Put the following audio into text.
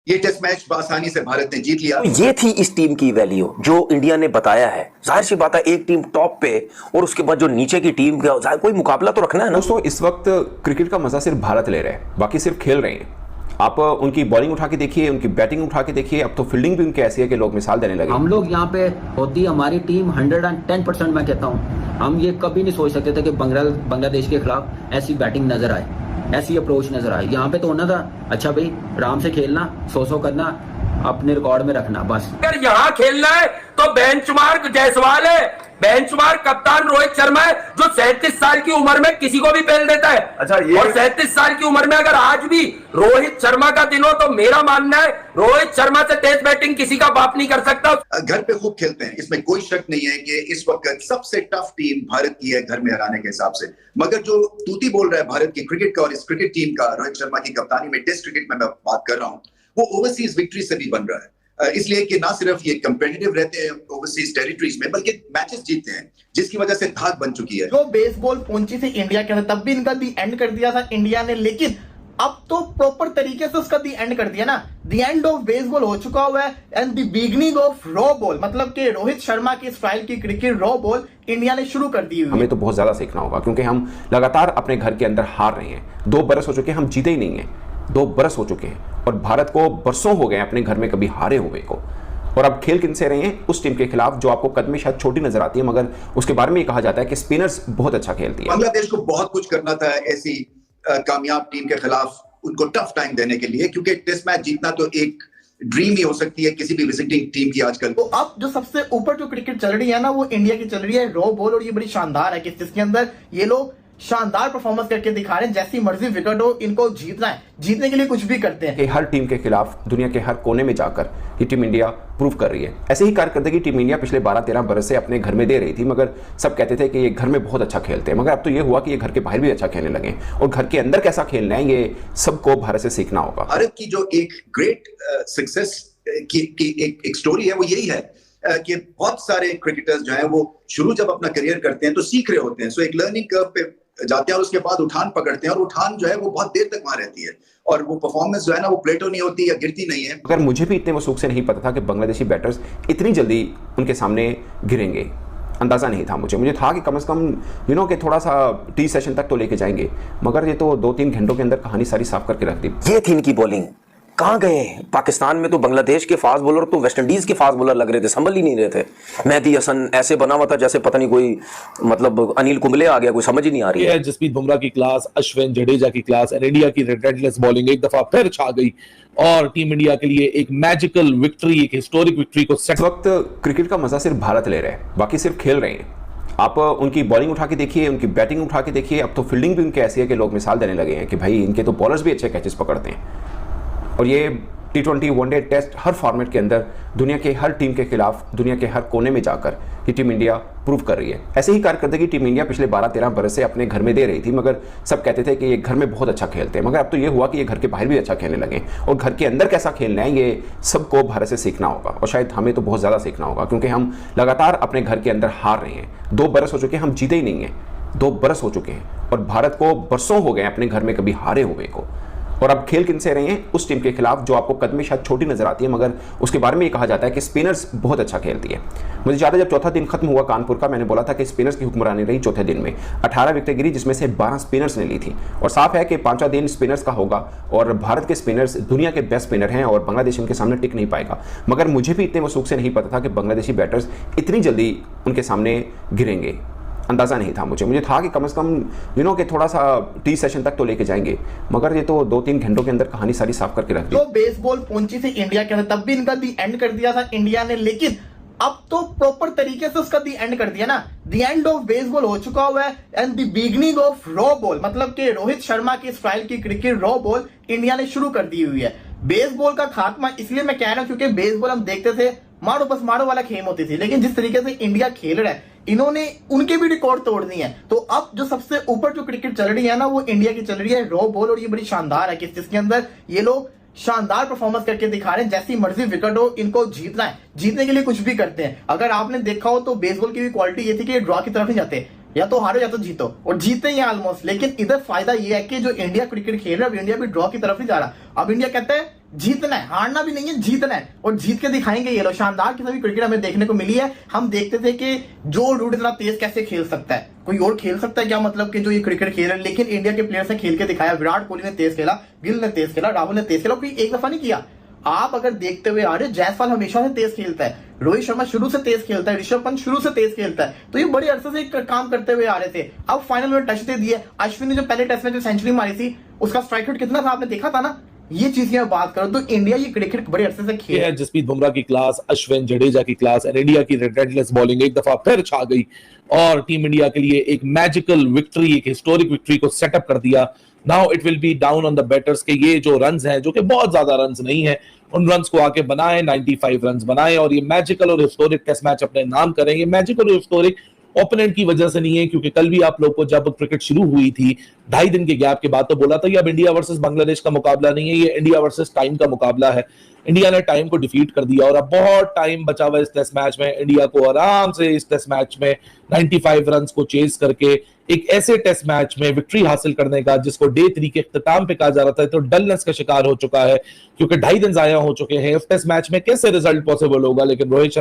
ये test match आसानी से भारत ने जीत लिया। तो ये थी इस टीम की वैल्यू जो इंडिया ने बताया है। जाहिर सी बात है, एक टीम टॉप पे और उसके बाद जो नीचे की टीम का कोई मुकाबला तो रखना है ना। दोस्तों, इस वक्त क्रिकेट का मजा सिर्फ भारत ले रहे हैं, बाकी सिर्फ खेल रहे हैं। आप उनकी बॉलिंग उठा के देखिए, उनकी बैटिंग उठा के देखिए, अब तो फील्डिंग भी उनकी ऐसी है कि लोग मिसाल देने लगे। हम लोग यहाँ पे होती हमारी टीम 110% मैं कहता हूँ, हम ये कभी नहीं सोच सकते थे कि बांग्लादेश के खिलाफ ऐसी बैटिंग नजर आए, ऐसी अप्रोच नजर आए। यहाँ पे तो होना था अच्छा भाई, आराम से खेलना, सो करना, अपने रिकॉर्ड में रखना बस। अगर यहाँ खेलना है तो बेंचमार्क जायसवाल है, बेंचमार्क कप्तान रोहित शर्मा है, जो 37 साल की उम्र में किसी को भी पेल देता है। अच्छा, ये और 37 साल की उम्र में अगर आज भी रोहित शर्मा का दिन हो तो मेरा मानना है रोहित शर्मा से टेस्ट बैटिंग किसी का बाप नहीं कर सकता। घर पे खूब खेलते हैं, इसमें कोई शक नहीं है कि इस वक्त सबसे टफ टीम भारत की है घर में हराने के हिसाब से। मगर जो तूती बोल रहा है भारत की क्रिकेट का और इस क्रिकेट टीम का, रोहित शर्मा की कप्तानी में टेस्ट क्रिकेट में मैं बात कर रहा हूं, वो ओवरसीज विक्ट्री से भी बन रहा है। इसलिए कि ना सिर्फ ये कंपेटिटिव रहते हैं ओवरसीज टेरिटरीज में, बल्कि मैचेस जीतते हैं, जिसकी वजह से धाक बन चुकी है। जो बेसबॉल पहुंची थी इंडिया के अंदर, तब भी इनका दी एंड कर दिया था इंडिया ने, लेकिन अब तो प्रॉपर तरीके से उसका दी एंड कर दिया ना। दी एंड ऑफ बेसबॉल हो चुका हुआ है and the beginning of raw ball, मतलब कि रोहित शर्मा की स्टाइल की क्रिकेट रॉ बॉल इंडिया ने शुरू कर दी हुई है। हमें तो बहुत ज्यादा सीखना होगा, क्योंकि हम लगातार अपने घर के अंदर हार रहे हैं। 2 बरस हो चुके हैं हम जीते ही नहीं है, 2 बरस हो चुके हैं और भारत को बरसों हो गए अपने घर में कभी हारे हुए को। और अब खेल किनसे रहे हैं? उस टीम के खिलाफ जो आपको कद में शायद छोटी नजर आती है, मगर उसके बारे में ये कहा जाता है कि स्पिनर्स बहुत अच्छा खेलती है। बांग्लादेश को बहुत कुछ करना था ऐसी कामयाब टीम के खिलाफ, उनको टफ टाइम देने के लिए, क्योंकि टेस्ट मैच जीतना तो एक ड्रीम ही हो सकती है किसी भी विजिटिंग टीम की आजकल। तो अब जो सबसे ऊपर जो क्रिकेट चल रही है ना, वो इंडिया की चल रही है रॉ बॉल, और ये बड़ी शानदार है कि जिसके अंदर ये लोग शानदार परफॉर्मेंस करके दिखा रहे हैं। जैसी मर्जी विकेट हो, इनको जीतना है, जीतने के लिए कुछ भी करते हैं। हर टीम के खिलाफ दुनिया के हर कोने में जाकर ये टीम इंडिया प्रूव कर रही है। ऐसे ही कारकर्दगी टीम इंडिया पिछले 12-13 बरस से अपने घर में दे रही थी, मगर सब कहते थे कि ये घर में बहुत अच्छा खेलते हैं। मगर अब तो ये हुआ कि ये घर के बाहर भी अच्छा खेलने लगे, और घर के अंदर कैसा खेलना है ये सबको भारत से सीखना होगा। भारत की जो एक ग्रेट सक्सेस की एक स्टोरी है, वो यही है कि बहुत सारे क्रिकेटर्स जो हैं वो शुरू जब अपना करियर करते हैं तो सीख रहे होते हैं, सो एक लर्निंग कर्व पे जाते हैं और उसके बाद उठान पकड़ते हैं, और उठान जो है वो बहुत देर तक वहां रहती है, और वो परफॉर्मेंस जो है ना वो प्लेटो नहीं होती या गिरती नहीं है। अगर मुझे भी इतने वसूख से नहीं पता था कि बांग्लादेशी बैटर्स इतनी जल्दी उनके सामने गिरेंगे, अंदाजा नहीं था मुझे था कि कम से कम कि थोड़ा सा टी सेशन तक तो लेके जाएंगे, मगर ये तो 2-3 घंटों के अंदर कहानी सारी साफ करके रख दी। ये थी इनकी बॉलिंग। कहाँ गए? पाकिस्तान में तो बांग्लादेश के फास्ट बॉलर तो वेस्ट इंडीज के फास्ट बॉलर लग रहे थे, संभल ही नहीं रहे थे। मेहदी हसन ऐसे बना हुआ था जैसे पता नहीं कोई मतलब अनिल कुंबले आ गया, कोई समझ ही नहीं आ रही है। जसप्रीत बुमराह की क्लास, अश्विन जडेजा की क्लास, और इंडिया की रेडलेस बॉलिंग एक दफा फिर छा गई और टीम इंडिया के लिए एक मैजिकल विक्ट्री, एक हिस्टोरिक विक्ट्री को इस वक्त क्रिकेट का मजा सिर्फ भारत ले रहा है, बाकी सिर्फ खेल रहे हैं। आप उनकी बॉलिंग उठा के देखिए, उनकी बैटिंग उठा के देखिए, अब तो फील्डिंग भी उनकी ऐसी है कि लोग मिसाल देने लगे हैं कि भाई इनके तो बॉलर्स भी अच्छे कैचेस पकड़ते हैं। और ये T20 वनडे टेस्ट हर फॉर्मेट के अंदर दुनिया के हर टीम के खिलाफ दुनिया के हर कोने में जाकर ये टीम इंडिया प्रूव कर रही है। ऐसे ही कारकर्दगी टीम इंडिया पिछले 12-13 बरस से अपने घर में दे रही थी, मगर सब कहते थे कि ये घर में बहुत अच्छा खेलते हैं। मगर अब तो ये हुआ कि ये घर के बाहर भी अच्छा खेलने लगे, और घर के अंदर कैसा खेलना है ये सबको भारत से सीखना होगा, और शायद हमें तो बहुत ज़्यादा सीखना होगा, क्योंकि हम लगातार अपने घर के अंदर हार रहे हैं। 2 बरस हो चुके हैं हम जीते ही नहीं है, 2 बरस हो चुके हैं और भारत को बरसों हो गए अपने घर में कभी हारे हुए को। और अब खेल किनसे रहे हैं? उस टीम के खिलाफ जो आपको कद में शायद छोटी नजर आती है, मगर उसके बारे में ये कहा जाता है कि स्पिनर्स बहुत अच्छा खेलती है। मुझे याद है जब चौथा दिन खत्म हुआ कानपुर का, मैंने बोला था कि स्पिनर्स की हुक्मरानी रही चौथे दिन में। 18 विकेटें गिरी, जिसमें से 12 स्पिनर्स ने ली थी, और साफ है कि 5वां दिन स्पिनर्स का होगा, और भारत के स्पिनर्स दुनिया के बेस्ट स्पिनर हैं और बांग्लादेश उनके सामने टिक नहीं पाएगा। मगर मुझे भी इतने वसूख से नहीं पता था कि बांग्लादेशी बैटर्स इतनी जल्दी उनके सामने गिरेंगे, अंदाजा नहीं था मुझे था कि कम से कम कि थोड़ा सा टी सेशन तक तो लेके जाएंगे, मगर ये तो 2-3 घंटों के अंदर कहानी सारी साफ करके रख दी। जो बेसबॉल पहुंची थी इंडिया के अंदर, तब भी इनका दी एंड कर दिया था इंडिया ने, लेकिन अब तो प्रॉपर तरीके से उसका दी एंड कर दिया ना। दी एंड ऑफ बेसबॉल हो चुका हुआ है and the beginning of raw ball, मतलब कि रोहित शर्मा की स्टाइल की क्रिकेट रॉ बॉल इंडिया ने शुरू कर दी हुई है। बेसबॉल का खात्मा इसलिए मैं कह रहा हूं क्योंकि बेसबॉल हम देखते थे मारो बस मारो वाला खेम होती थी, लेकिन जिस तरीके से इंडिया खेल रहा है, इन्होंने उनके भी रिकॉर्ड तोड़ दिए हैं। तो अब जो सबसे ऊपर जो क्रिकेट चल रही है ना, वो इंडिया की चल रही है रॉ बॉल, और ये बड़ी शानदार है कि जिसके अंदर ये लोग शानदार परफॉर्मेंस करके दिखा रहे हैं। जैसी मर्जी विकेट हो, इनको जीतना है, जीतने के लिए कुछ भी करते हैं। अगर आपने देखा हो तो बेसबॉल की भी क्वालिटी ये थी कि ड्रॉ की तरफ नहीं जाते, या तो हारो या तो जीतो, और जीते ही ऑलमोस्ट। लेकिन इधर फायदा ये है कि जो इंडिया क्रिकेट खेल रहा है, अब इंडिया भी ड्रॉ की तरफ नहीं जा रहा। अब इंडिया कहता है जीतना है, हारना भी नहीं है, जीतना है और जीत के दिखाएंगे ये लोग। शानदार किस्म की क्रिकेट हमें देखने को मिली है। हम देखते थे कि जो रूट इतना तेज कैसे खेल सकता है, कोई और खेल सकता है क्या, मतलब कि जो ये क्रिकेट खेल रहे हैं, लेकिन इंडिया के प्लेयर्स ने खेल के दिखाया। विराट कोहली ने तेज खेला, गिल ने तेज खेला, राहुल ने तेज खेला, कोई एक दफा नहीं किया। आप अगर देखते हुए आ रहे, जायसवाल हमेशा से तेज खेलता है, रोहित शर्मा शुरू से तेज खेलता है, ऋषभ पंत शुरू से तेज खेलता है, तो ये बड़े अरसे से काम करते हुए आ रहे थे। अब फाइनल में टच दे दिए। अश्विन ने जो पहले टेस्ट में जो सेंचुरी मारी थी, उसका स्ट्राइक रेट कितना था आपने देखा था ना। ये चीजें मैं बात करूं तो इंडिया ये क्रिकेट बड़े अरसे से खेल है। जसप्रीत बुमराह की क्लास, अश्विन जडेजा की क्लास और इंडिया की रेडलेस बॉलिंग एक दफा फिर छा गई और टीम इंडिया के लिए एक मैजिकल विक्ट्री, एक हिस्टोरिक विक्ट्री को सेटअप कर दिया। Now it will be down on the batters के ये जो रन्स हैं, जो कि बहुत ज्यादा रन्स नहीं है, उन रन्स को आके बनाए, 95 रन्स बनाए और ये मैजिकल और हिस्टोरिक टेस्ट मैच अपने नाम करें। ये मैजिकल और हिस्टोरिक ओपोनेंट की वजह से नहीं है, क्योंकि कल भी आप लोग को जब क्रिकेट शुरू हुई थी 2.5 दिन के गैप के बाद तो बोला था ये अब इंडिया वर्सेस बांग्लादेश का मुकाबला नहीं है, ये इंडिया वर्सेस टाइम का मुकाबला है। इंडिया ने टाइम को डिफीट कर दिया और अब बहुत टाइम बचा हुआ इस टेस्ट मैच में। इंडिया को आराम से इस टेस्ट मैच में 95 रन्स को चेज करके एक ऐसे टेस्ट मैच में विक्ट्री हासिल करने का, जिसको डे 3 के इख्तिताम पे कहा जा रहा था, तो डलनेस का शिकार हो चुका है क्योंकि 2.5 दिन जाया हो चुके हैं। इस टेस्ट मैच में कैसे रिजल्ट पॉसिबल होगा, लेकिन रोहित